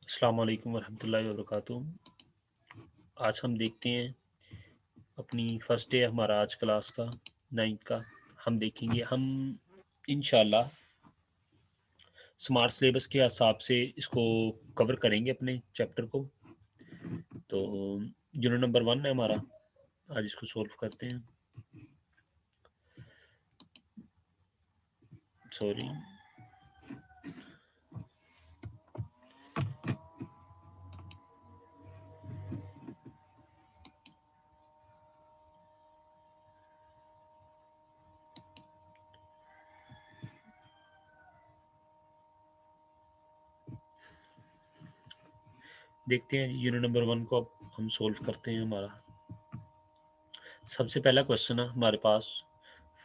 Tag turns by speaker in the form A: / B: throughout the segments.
A: अस्सलाम वालेकुम वरहमतुल्लाहि वबरकातुहू। आज हम देखते हैं अपनी फर्स्ट डे हमारा आज क्लास का 9th का। हम देखेंगे हम इंशाल्लाह स्मार्ट सिलेबस के हिसाब से इसको कवर करेंगे अपने चैप्टर को। तो यूनिट नंबर 1 है हमारा, आज इसको सॉल्व करते हैं। सॉरी, देखते हैं यूनिट नंबर 1 को अब हम सॉल्व करते हैं। हमारा सबसे पहला क्वेश्चन है हमारे पास,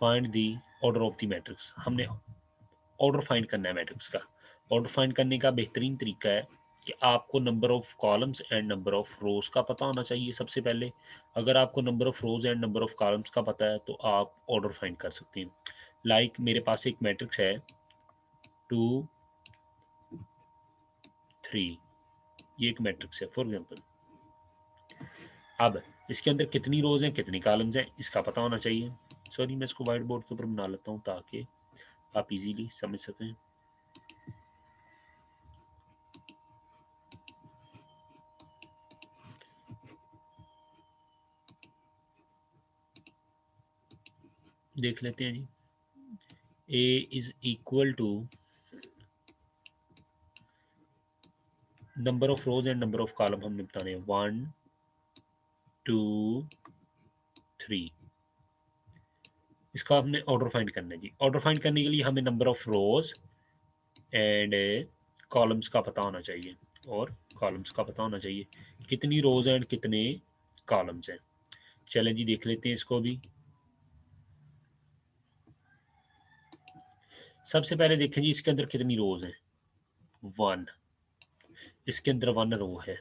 A: find the order of the matrix. हमने ऑर्डर फाइंड करना है मैट्रिक्स का। ऑर्डर फाइंड करने का बेहतरीन तरीका है कि आपको number of columns and number of रोज का पता होना चाहिए सबसे पहले। अगर आपको number of rows and number of columns का पता है तो आप ऑर्डर फाइंड कर सकते हैं। लाइक मेरे पास एक मैट्रिक्स है 2 3, ये एक मैट्रिक्स है फॉर एग्जांपल। अब इसके अंदर कितनी रोज हैं कितनी कॉलम्स हैं इसका पता होना चाहिए। सॉरी, मैं इसको व्हाइट बोर्ड के ऊपर बना लेता हूँ ताकि आप इजीली समझ सकें। देख लेते हैं जी। A is equal to number of rows and number of columns हमने बताने हैं 1 2 3। इसका हमने ऑर्डर फाइंड करना है जी। ऑर्डर फाइंड करने के लिए हमें number of rows and columns का पता होना चाहिए और कॉलम्स का पता होना चाहिए कितनी रोज एंड कितने कॉलम्स हैं। चलें जी, देख लेते हैं इसको भी। सबसे पहले देखें जी इसके अंदर कितनी रोज हैं। 1, इसके अंदर 1 रो है।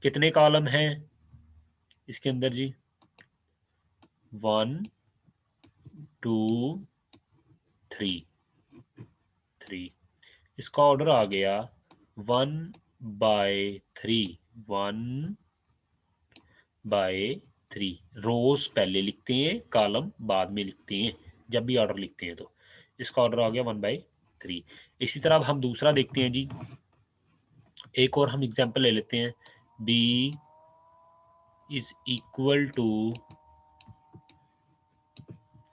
A: कितने कॉलम हैं इसके अंदर जी? 1 2 3। इसका ऑर्डर आ गया 1/3। 1/3। रोज पहले लिखते हैं, कॉलम बाद में लिखते हैं जब भी ऑर्डर लिखते हैं। तो इसका ऑर्डर आ गया 1/3। इसी तरह अब हम दूसरा देखते हैं जी। एक और हम एग्जांपल ले लेते हैं। b is equal to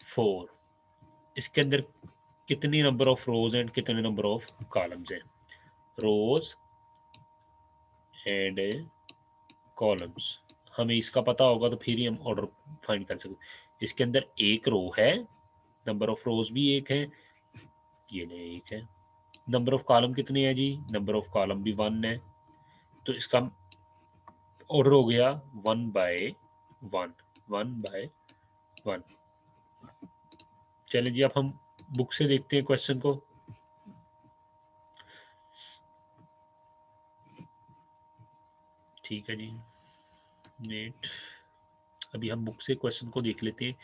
A: 4। इसके अंदर कितनी नंबर ऑफ रोज एंड कितने नंबर ऑफ कॉलम्स हैं? रोज एंड कॉलम्स हमें इसका पता होगा तो फिर ही हम ऑर्डर फाइंड कर सकते। इसके अंदर एक रो है, नंबर ऑफ रोज भी एक है, ये नहीं एक है। नंबर ऑफ कॉलम कितने हैं जी? नंबर ऑफ कॉलम भी 1 है। तो इसका ऑर्डर हो गया 1/1। 1/1। चलें जी, अब हम बुक से देखते हैं क्वेश्चन को। ठीक है जी, नेट। अभी हम बुक से क्वेश्चन को देख लेते हैं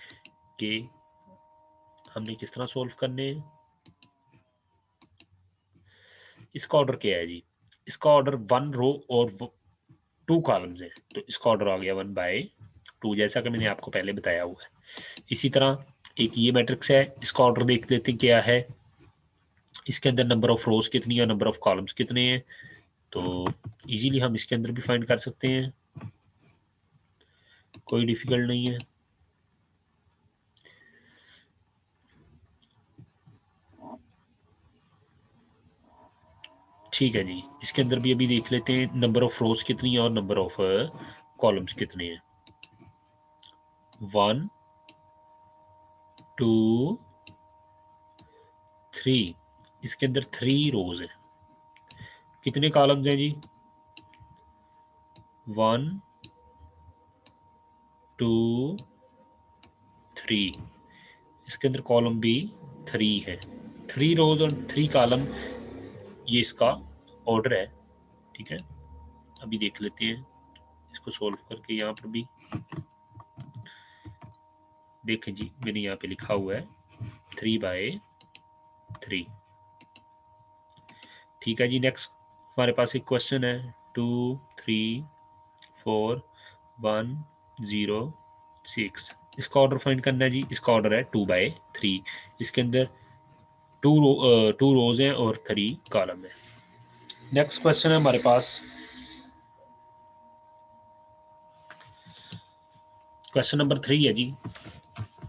A: कि हमने किस तरह सॉल्व करने हैं। इसका ऑर्डर क्या है जी? इसका ऑर्डर 1 रो और 2 कॉलम्स है, तो इसका ऑर्डर आ गया 1/2, जैसा कि मैंने आपको पहले बताया हुआ है। इसी तरह एक ये मैट्रिक्स है, इसका ऑर्डर देख लेते हैं क्या है। इसके अंदर नंबर ऑफ रोज कितनी है, नंबर ऑफ कॉलम्स कितने हैं, तो इजीली हम इसके अंदर भी फाइंड कर सकते हैं, कोई डिफिकल्ट नहीं है। ठीक है जी, इसके अंदर भी अभी देख लेते हैं नंबर ऑफ रोज कितनी है और नंबर ऑफ कॉलम्स कितने हैं। 1 2 3। इसके अंदर 3 रोज है। कितने कॉलम्स हैं जी? 1 2 3। इसके अंदर कॉलम भी 3 है। 3 रोज और 3 कॉलम, ये इसका ऑर्डर है। ठीक है, अभी देख लेते हैं इसको सोल्व करके। यहाँ पर भी देखें जी, मैंने यहाँ पे लिखा हुआ है 3/3। ठीक है जी, नेक्स्ट हमारे पास एक क्वेश्चन है 2 3 4 1 0 6। इसका ऑर्डर फाइंड करना है जी। इसका ऑर्डर है 2/3। इसके अंदर टू रोज हैं और 3 कॉलम है। नेक्स्ट क्वेश्चन है हमारे पास क्वेश्चन नंबर 3 है जी।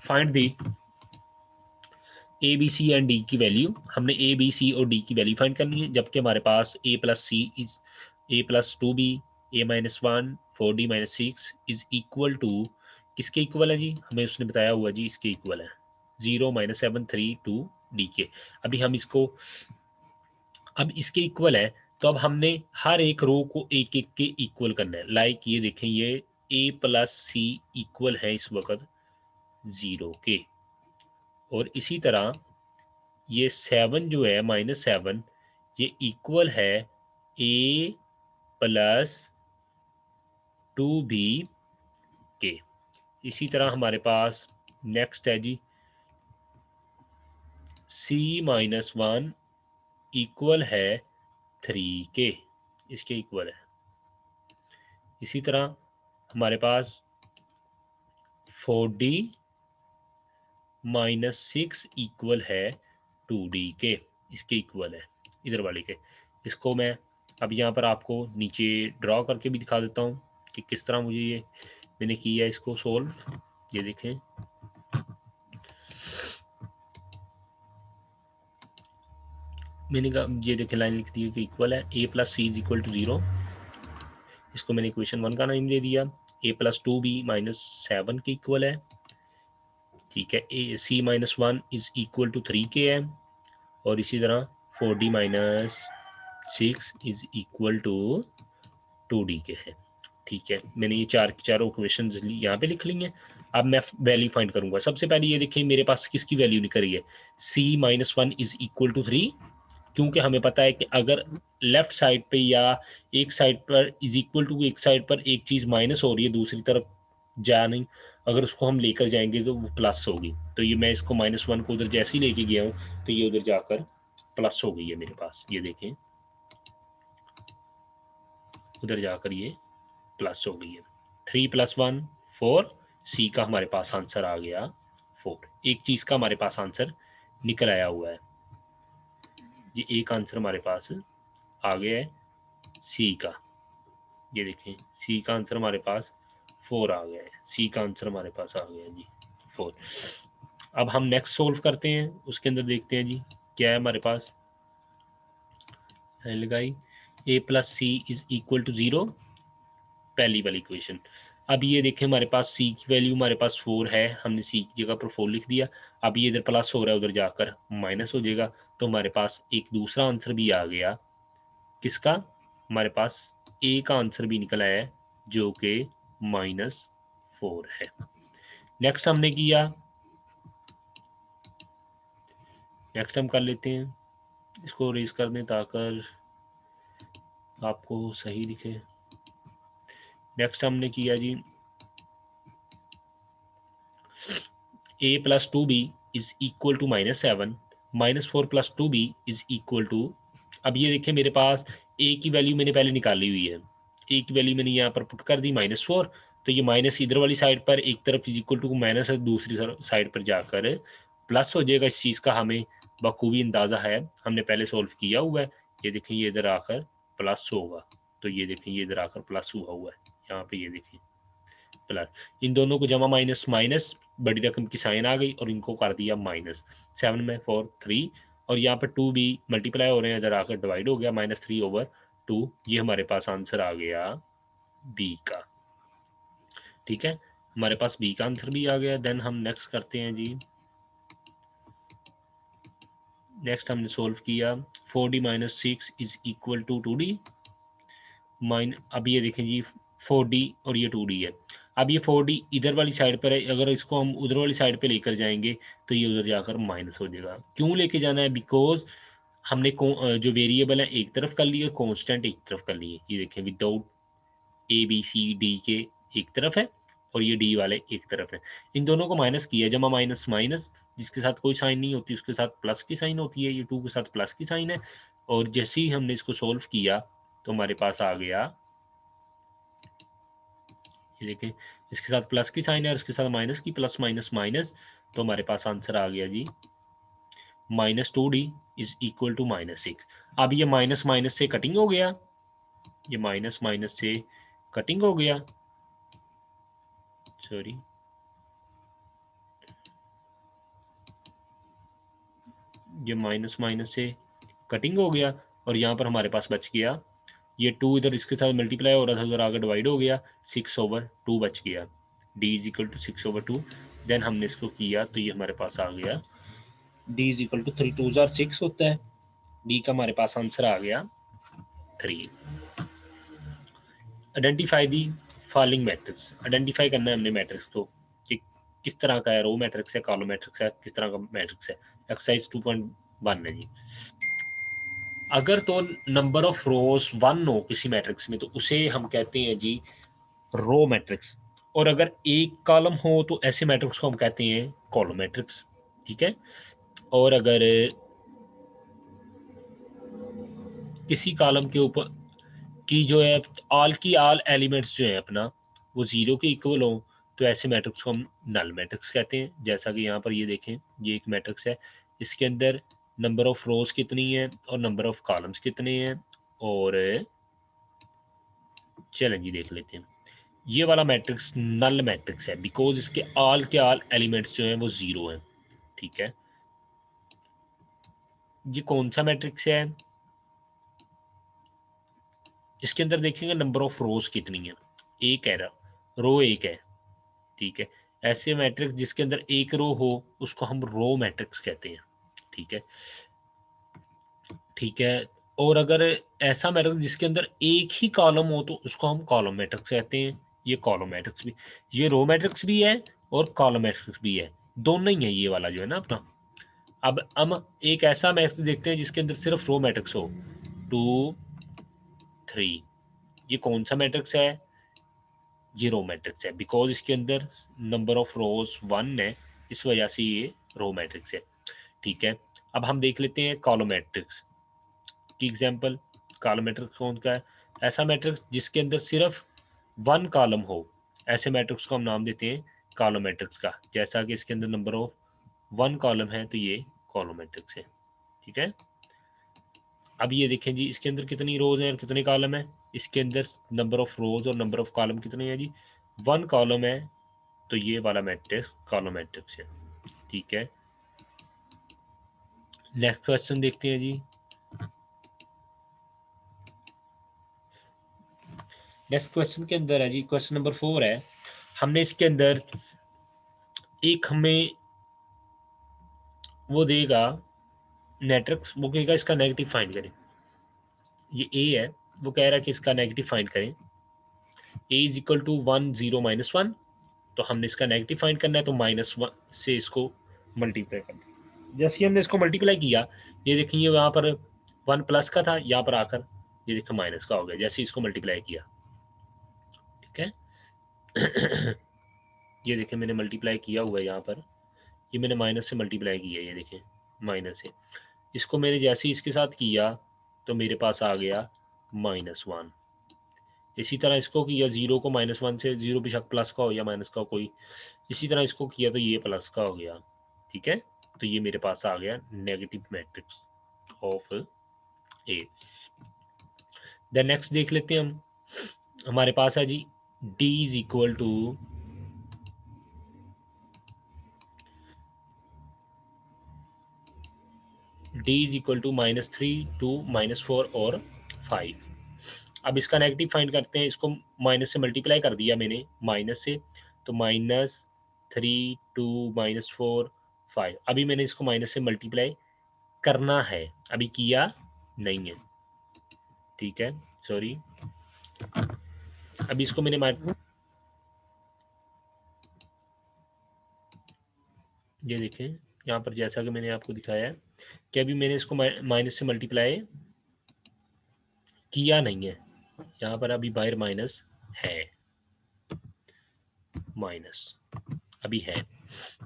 A: Find the A B C and D की वैल्यू। हमने ए बी सी और डी की वैल्यू फाइंड करनी है, जबकि हमारे पास A plus C is A plus 2b a-1 4d minus 6 is equal to किसके इक्वल है जी? हमें उसने बताया हुआ जी इसके इक्वल है 0-7 3 2 डी के। अभी हम इसको अब इसके इक्वल है तो अब हमने हर एक रो को एक एक के इक्वल करना है। लाइक ये देखें, ये ए प्लस सी इक्वल है इस वक्त 0 के, और इसी तरह ये 7 जो है -7 ये इक्वल है ए प्लस 2b के। इसी तरह हमारे पास नेक्स्ट है जी c-1 इक्वल है 3 के, इसके इक्वल है। इसी तरह हमारे पास 4d -6 इक्वल है 2d के, इसके इक्वल है इधर वाले के। इसको मैं अब यहाँ पर आपको नीचे ड्रॉ करके भी दिखा देता हूँ कि किस तरह मुझे ये मैंने किया इसको सोल्व। ये देखें, मैंने कहा ये देखें लाइन लिख दी है कि इक्वल है A plus C is equal to 0। इसको मैंने इक्वेशन 1 का नाम दे दिया। ए प्लस 2b -7 के इक्वल है, ठीक है। ए c-1 इज इक्वल टू 3 के है, और इसी तरह 4d -6 is equal to 2d के है, ठीक है। मैंने ये चारों इक्वेशन यहाँ पे लिख ली हैं। अब मैं वैल्यू फाइंड करूंगा। सबसे पहले ये देखिए मेरे पास किसकी वैल्यू निकल रही है, c-1 इज इक्वल टू 3, क्योंकि हमें पता है कि अगर लेफ्ट साइड पे या एक साइड पर इज इक्वल टू एक साइड पर एक चीज़ माइनस हो रही है, दूसरी तरफ जा नहीं, अगर उसको हम लेकर जाएंगे तो वो प्लस होगी। तो ये मैं इसको -1 को उधर जैसे ही लेके गया हूँ तो ये उधर जाकर प्लस हो गई है मेरे पास। ये देखें उधर जाकर ये प्लस हो गई है। 3 + 1 4, सी का हमारे पास आंसर आ गया 4। एक चीज़ का हमारे पास आंसर निकल आया हुआ है, ये एक आंसर हमारे पास आ गया है सी का। ये देखें सी का आंसर हमारे पास 4 आ गया है, सी का आंसर हमारे पास आ गया जी 4। अब हम नेक्स्ट सोल्व करते हैं, उसके अंदर देखते हैं जी क्या है हमारे पास। लगाई A plus C is equal to 0, पहली वाली इक्वेशन। अब ये देखें हमारे पास सी की वैल्यू हमारे पास 4 है, हमने सी की जगह पर 4 लिख दिया। अब ये इधर प्लस हो रहा है, उधर जाकर माइनस हो जाएगा, तो हमारे पास एक दूसरा आंसर भी आ गया। किसका? हमारे पास ए का आंसर भी निकल आया है जो कि -4 है। नेक्स्ट हमने किया, नेक्स्ट हम कर लेते हैं, इसको रेज कर दें ताकि आपको सही दिखे। नेक्स्ट हमने किया जी a plus 2b is equal to -7, -4 + 2b is equal to. अब ये देखें मेरे पास a की वैल्यू मैंने पहले निकाली हुई है, a की वैल्यू मैंने यहाँ पर पुट कर दी -4, तो ये माइनस इधर वाली साइड पर एक तरफ इज इक्वल टू माइनस है, दूसरी साइड पर जाकर प्लस हो जाएगा। इस चीज़ का हमें बखूबी अंदाज़ा है, हमने पहले सोल्व किया हुआ है। ये देखें ये इधर आकर प्लस होगा, तो ये देखें ये इधर आकर प्लस हुआ है यहाँ पे, ये देखें प्लस। इन दोनों को जमा माइनस माइनस, बड़ी रकम की साइन आ गई और इनको कर दिया माइनस। 7 में 4 3, और यहाँ पर 2 भी मल्टीप्लाई हो रहे हैं, इधर आकर डिवाइड हो गया -3/2। ये हमारे पास आंसर आ गया बी का, ठीक है। हमारे पास बी का आंसर भी आ गया। देन हम नेक्स्ट करते हैं जी, नेक्स्ट हमने सोल्व किया 4d -6 is equal to 2d अब ये देखें जी 4d और ये 2d है। अब ये 4d इधर वाली साइड पर है, अगर इसको हम उधर वाली साइड पे लेकर जाएंगे तो ये उधर जाकर माइनस हो जाएगा। क्यों लेके जाना है? बिकॉज हमने जो वेरिएबल है एक तरफ कर लिए, कांस्टेंट एक तरफ कर लिए। ये देखें without A B C D के एक तरफ है और ये डी वाले एक तरफ है। इन दोनों को माइनस किया, जमा माइनस माइनस, जिसके साथ कोई साइन नहीं होती उसके साथ प्लस की साइन होती है, ये 2 के साथ प्लस की साइन है। और जैसे ही हमने इसको सोल्व किया तो हमारे पास आ गया, ये देखिए इसके साथ प्लस की साइन है और इसके साथ माइनस की, प्लस माइनस माइनस, तो हमारे पास आंसर आ गया जी -2d इज इक्वल टू -6। अब ये माइनस माइनस से कटिंग हो गया, ये माइनस माइनस से कटिंग हो गया, सॉरी ये माइनस माइनस से कटिंग हो गया, और यहाँ पर हमारे पास बच गया ये 2 इधर इसके साथ मल्टीप्लाई हो रहा था, उधर आगे डिवाइड हो गया, 6/2 बच गया, d is equal to 6/2। Then हमने इसको किया तो ये हमारे पास आ गया d इज इक्वल टू 3 2 6 होता है, d का हमारे पास आंसर आ गया 3। Identify the following matrix, identify करना है हमने मैट्रिक्स को कि किस तरह का है, रो मैट्रिक्स है, कॉलम मैट्रिक्स है, किस तरह का मैट्रिक्स है। एक्सरसाइज 2.1 है जी। अगर तो नंबर ऑफ रोज 1 हो किसी मैट्रिक्स में तो उसे हम कहते हैं जी रो मैट्रिक्स, और अगर एक कॉलम हो तो ऐसे मैट्रिक्स को हम कहते हैं कॉलम मैट्रिक्स, ठीक है। और अगर किसी कॉलम के ऊपर की जो है ऑल की ऑल एलिमेंट्स जो है अपना वो 0 के इक्वल हो तो ऐसे मैट्रिक्स को हम नल मैट्रिक्स कहते हैं। जैसा कि यहाँ पर ये देखें, ये एक मैट्रिक्स है, इसके अंदर नंबर ऑफ रोज कितनी है और नंबर ऑफ कॉलम्स कितने हैं, और चलें जी देख लेते हैं। ये वाला मैट्रिक्स नल मैट्रिक्स है बिकॉज इसके ऑल एलिमेंट्स जो हैं वो 0 हैं, ठीक है। ये कौन सा मैट्रिक्स है, इसके अंदर देखेंगे नंबर ऑफ रोज कितनी है, एक है, रो एक है, ठीक है। ऐसे मैट्रिक्स जिसके अंदर एक रो हो उसको हम रो मैट्रिक्स कहते हैं, ठीक है, ठीक है। और अगर ऐसा मैट्रिक्स जिसके अंदर एक ही कॉलम हो तो उसको हम कॉलम मैट्रिक्स कहते हैं। ये कॉलम मैट्रिक्स भी, ये रो मैट्रिक्स भी है और कॉलम मैट्रिक्स भी है, दोनों ही है ये वाला जो है ना अपना। अब हम एक ऐसा मैट्रिक्स देखते हैं जिसके अंदर सिर्फ रो मैट्रिक्स हो, 2 3, ये कौन सा मैट्रिक्स है, ये रो मैट्रिक्स है बिकॉज इसके अंदर नंबर ऑफ रोज 1 है, इस वजह से ये रो मैट्रिक्स है, ठीक है। अब हम देख लेते हैं कॉलम मैट्रिक्स की एग्जांपल। कॉलम मैट्रिक्स कौन का है, ऐसा मैट्रिक्स जिसके अंदर सिर्फ 1 कॉलम हो, ऐसे मैट्रिक्स को हम नाम देते हैं कॉलम मैट्रिक्स का। जैसा कि इसके अंदर नंबर ऑफ 1 कॉलम है तो ये कॉलम मैट्रिक्स है, ठीक है। अब ये देखें जी इसके अंदर कितनी रोज हैं और कितने कॉलम है, इसके अंदर नंबर ऑफ रोज और नंबर ऑफ कॉलम कितने हैं जी, 1 कॉलम है तो ये वाला मैट्रिक्स कॉलम मैट्रिक्स है, ठीक है। नेक्स्ट क्वेश्चन देखते हैं जी। नेक्स्ट क्वेश्चन के अंदर है जी, क्वेश्चन नंबर 4 है। हमने इसके अंदर एक हमें वो देगा मैट्रिक्स, वो कहेगा इसका नेगेटिव फाइंड करें। ये ए है, वो कह रहा है कि इसका नेगेटिव फाइंड करें, ए इज इक्वल टू 1 0 -1, तो हमने इसका नेगेटिव फाइंड करना है तो -1 से इसको मल्टीप्लाई करना है। जैसे ही हमने इसको मल्टीप्लाई किया, ये देखिए यहाँ पर 1 प्लस का था, यहाँ पर आकर ये देखो माइनस का हो गया जैसे इसको मल्टीप्लाई किया, ठीक है। ये देखिए मैंने मल्टीप्लाई किया हुआ है यहाँ पर, ये मैंने माइनस से मल्टीप्लाई किया है, ये देखें माइनस से, इसको मैंने जैसे ही इसके साथ किया तो मेरे पास आ गया -1। इसी तरह इसको किया, 0 को -1 से, 0 बेशक प्लस का हो या माइनस का हो कोई, इसी तरह इसको किया तो ये प्लस का हो गया, ठीक है। तो ये मेरे पास आ गया negative matrix of A. Then next देख लेते हैं हम, हमारे पास है जी d इज इक्वल टू -3 2 -4 और 5। अब इसका नेगेटिव फाइंड करते हैं, इसको माइनस से मल्टीप्लाई कर दिया मैंने, माइनस से, तो -3 2 -4 5। अभी मैंने इसको माइनस से मल्टीप्लाई करना है, अभी किया नहीं है, ठीक है, सॉरी। अभी इसको मैंने ये देखें यहाँ पर जैसा कि मैंने आपको दिखाया है कि अभी मैंने इसको माइनस से मल्टीप्लाई किया नहीं है, यहाँ पर अभी बाहर माइनस है, माइनस अभी है।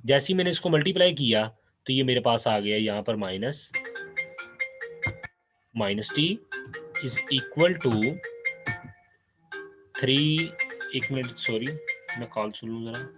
A: जैसे ही मैंने इसको मल्टीप्लाई किया तो ये मेरे पास आ गया यहाँ पर -t, इज इक्वल टू 3, एक मिनट सॉरी मैं कॉल सुन लूँ जरा।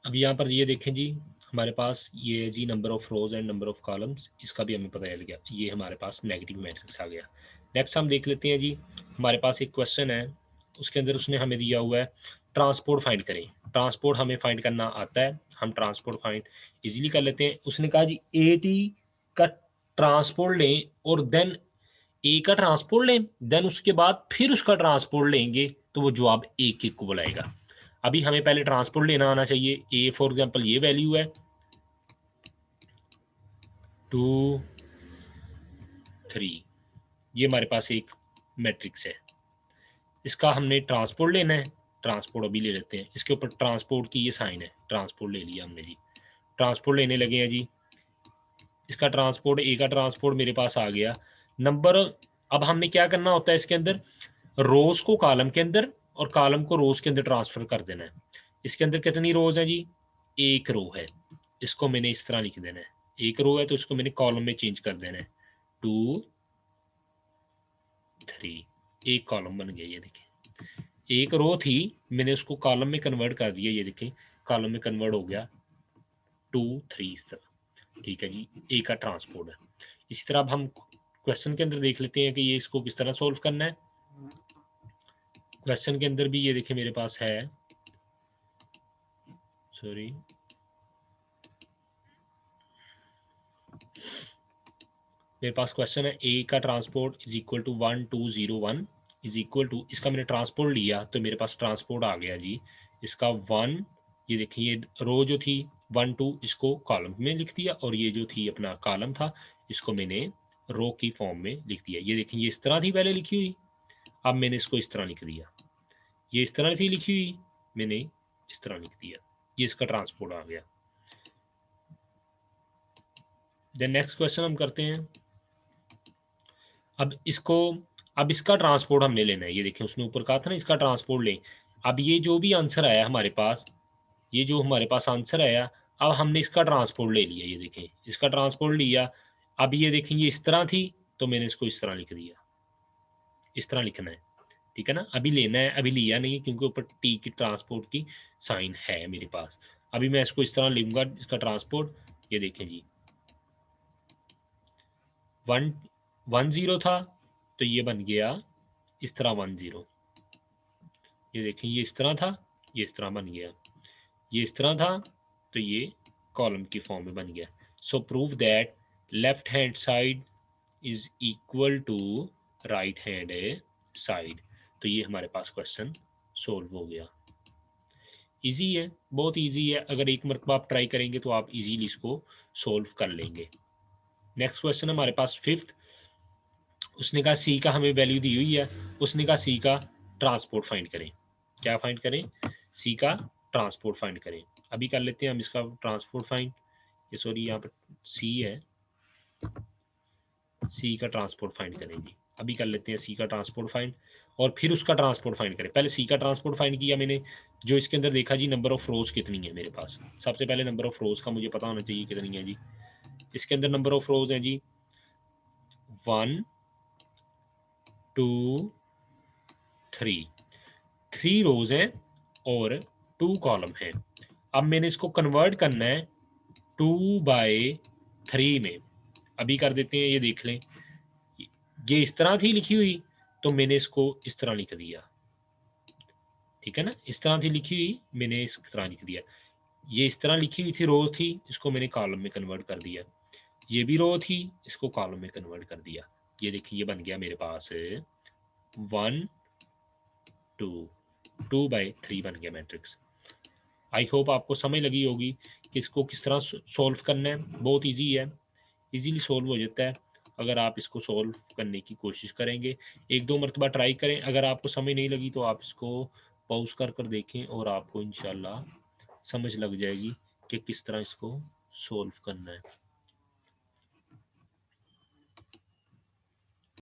A: अब यहाँ पर ये देखें जी, हमारे पास ये है जी number of rows and number of columns, इसका भी हमें पता चल गया, ये हमारे पास नेगेटिव मैट्रिक्स आ गया। नेक्स्ट हम देख लेते हैं जी, हमारे पास एक क्वेश्चन है, उसके अंदर उसने हमें दिया हुआ है ट्रांसपोर्ट फाइंड करें। ट्रांसपोर्ट हमें फाइंड करना आता है, हम ट्रांसपोर्ट फाइंड इजीली कर लेते हैं। उसने कहा जी एटी का ट्रांसपोर्ट लें और देन ए का ट्रांसपोर्ट लें, देन उसके बाद फिर उसका ट्रांसपोर्ट लेंगे तो वो जवाब ए के इक्वल आएगा। अभी हमें पहले ट्रांसपोर्ट लेना आना चाहिए। ए फॉर एग्जांपल ये वैल्यू है 2 3, ये हमारे पास एक मैट्रिक्स है, इसका हमने ट्रांसपोर्ट लेना है। ट्रांसपोर्ट अभी ले लेते हैं, इसके ऊपर ट्रांसपोर्ट की ये साइन है, ट्रांसपोर्ट ले लिया हमने जी। ट्रांसपोर्ट लेने लगे हैं जी, इसका ट्रांसपोर्ट ए का ट्रांसपोर्ट मेरे पास आ गया। नंबर, अब हमने क्या करना होता है इसके अंदर, रोज को कॉलम के अंदर और कॉलम को रोज के अंदर ट्रांसफर कर देना है। इसके अंदर कितनी रोज है जी, एक रो है, इसको मैंने इस तरह लिख देना है। एक रो है तो इसको मैंने कॉलम में चेंज कर देना है, 2 3, एक कॉलम बन गया। ये देखिए एक रो थी, मैंने उसको कॉलम में कन्वर्ट कर दिया, ये देखिए कॉलम में कन्वर्ट हो गया 2 3 7। ठीक है जी, ए का ट्रांसपोर्ट है। इसी तरह अब हम क्वेश्चन के अंदर देख लेते हैं कि ये इसको किस तरह सोल्व करना है। क्वेश्चन के अंदर भी ये देखिए मेरे पास है, सॉरी मेरे पास क्वेश्चन है ए का transport is equal to 1 2 0 1 is equal to, इसका मैंने ट्रांसपोर्ट लिया तो मेरे पास ट्रांसपोर्ट आ गया जी इसका 1। ये देखिए ये रो जो थी 1 2 इसको कॉलम में लिख दिया और ये जो थी अपना कॉलम था इसको मैंने रो की फॉर्म में लिख दिया। ये देखिए ये इस तरह थी पहले लिखी हुई, अब मैंने इसको इस तरह लिख दिया। ये इस तरह थी लिखी हुई, मैंने इस तरह लिख दिया, ये इसका ट्रांसपोर्ट आ गया। देन नेक्स्ट क्वेश्चन हम करते हैं। अब इसको, अब इसका ट्रांसपोर्ट हमने लेना है। ये देखिए उसने ऊपर कहा था ना इसका ट्रांसपोर्ट लें। अब ये जो भी आंसर आया हमारे पास, ये जो हमारे पास आंसर आया, अब हमने इसका ट्रांसपोर्ट ले लिया। ये देखें इसका ट्रांसपोर्ट लिया। अब ये देखें ये इस तरह थी तो मैंने इसको इस तरह लिख दिया, इस तरह लिखना है। ठीक है ना, अभी लेना है, अभी लिया नहीं क्योंकि ऊपर टी की ट्रांसपोर्ट की साइन है मेरे पास। अभी मैं इसको इस तरह लिखूंगा इसका ट्रांसपोर्ट। ये देखें जी 1 1 0 था तो ये बन गया इस तरह 1 0। ये देखें ये इस तरह था, ये इस तरह बन गया, ये इस तरह था तो ये कॉलम की फॉर्म में बन गया। So prove that left hand side is equal to right hand side. तो ये हमारे पास क्वेश्चन सोल्व हो गया। इजी है, बहुत इजी है, अगर एक मरतबा आप ट्राई करेंगे तो आप इजीली इसको सोल्व कर लेंगे। नेक्स्ट क्वेश्चन हमारे पास फिफ्थ। उसने कहा सी का हमें वैल्यू दी हुई है, उसने कहा सी का ट्रांसपोर्ट फाइंड करें। क्या फाइंड करें, सी का ट्रांसपोर्ट फाइंड करें। अभी कर लेते हैं हम इसका ट्रांसपोर्ट फाइंड। ये सॉरी यहाँ पर सी है, सी का ट्रांसपोर्ट फाइंड करें जी। अभी कर लेते हैं सी का ट्रांसपोर्ट फाइंड और फिर उसका ट्रांसपोर्ट फाइंड करें। पहले सी का ट्रांसपोर्ट फाइंड किया मैंने, जो इसके अंदर देखा जी नंबर ऑफ रोज कितनी है मेरे पास। सबसे पहले नंबर ऑफ रोज का मुझे पता होना चाहिए कितनी है जी। इसके अंदर नंबर ऑफ रोज है जी 1 2 3, 3 रोज हैं और 2 कॉलम हैं। अब मैंने इसको कन्वर्ट करना है 2/3 में। अभी कर देते हैं, ये देख लें ये इस तरह थी लिखी हुई तो मैंने इसको इस तरह लिख दिया। ठीक है ना, इस तरह थी लिखी हुई मैंने इस तरह लिख दिया। ये इस तरह लिखी हुई थी, रो थी, इसको मैंने कॉलम में कन्वर्ट कर दिया। ये भी रो थी, इसको कॉलम में कन्वर्ट कर दिया। ये देखिए ये बन गया मेरे पास 1 2 2/3 बन गया मैट्रिक्स। आई होप आपको समझ लगी होगी कि इसको किस तरह सॉल्व करना है। बहुत इजी है, इजीली सॉल्व हो जाता है अगर आप इसको सॉल्व करने की कोशिश करेंगे। एक दो मरतबा ट्राई करें, अगर आपको समझ नहीं लगी तो आप इसको पॉज कर देखें और आपको इंशाल्लाह समझ लग जाएगी कि किस तरह इसको सॉल्व करना है।